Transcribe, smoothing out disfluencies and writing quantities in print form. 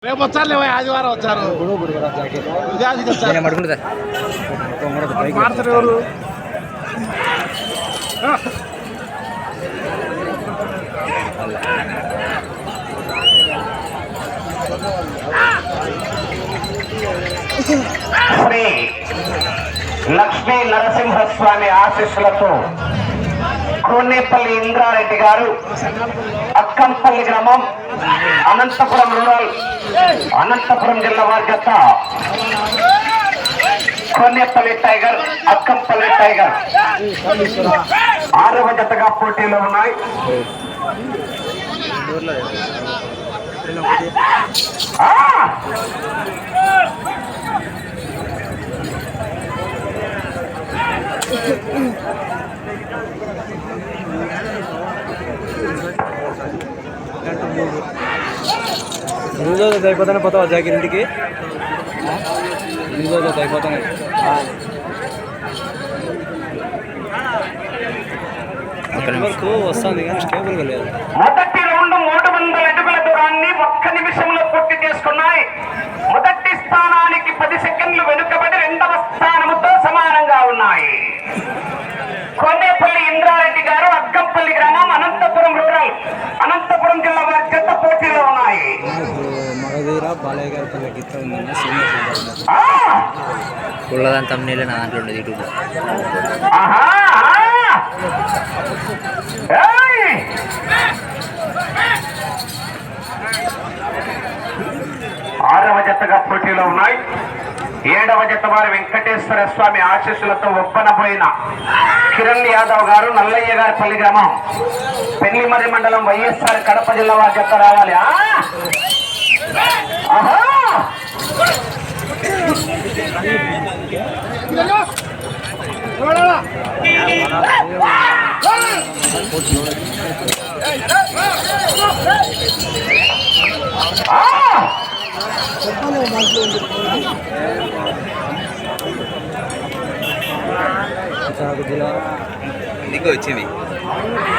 రేపు వచ్చారులే ఆదివారం వచ్చారు ఉగాదికి వచ్చారు మాడతారు ఎవరు శ్రీ లక్ష్మీ నరసింహస్వామి ఆశీస్సులతో కోనేపల్లి ఇంద్రారెడ్డి గారు అక్కంపల్లి గ్రామం అనంతపురం రూరల్ అనంతపురం జిల్లా వారి జత కోనేపల్లి టైగర్ అక్కంపల్లి టైగర్ 6వ జతగా పోటీలో ఉన్నాయి. రోజు అయిపోతానే పోతావా జాకిర్ ఇంటికి రోజు అయిపోతానే వరకు వస్తుంది కానీ స్టేబుల్గా లేదు. మొదటి రౌండ్ 300 అడుగుల దూరాన్ని ఒక్క నిమిషంలో పూర్తి చేసుకున్నాయి. మొదటి స్థానానికి 10 సెకండ్లు వెనుకబడి 2వ స్థానముతో సమానంగా ఉన్నాయి. కోనేపల్లి ఇంద్రారెడ్డి గారు అగ్గంపల్లి గ్రామం అనంతపురం రూరల్ అనంతపురం జిల్లా వారి జత పోటీలో ఉన్నాయి. మగధీరా బాలయ్య గారి పల్లె గీత ఉందన్న ఉള്ളదని తమ్ముళ్ళు నా దాంట్లో ఉండేది యూట్యూబ్లో. ఆరవ జతగా పోటీలో ఉన్నాయి. 7వ జత వారి వెంకటేశ్వర స్వామి ఆశీస్సులతో ఒప్పనపోయిన కిరణ్ యాదవ్ గారు నల్లయ్య గారి పల్లి గ్రామం పెళ్లిమర్రి మండలం వైఎస్ఆర్ కడప జిల్లా వారి జత రావాలి. వచ్చింది.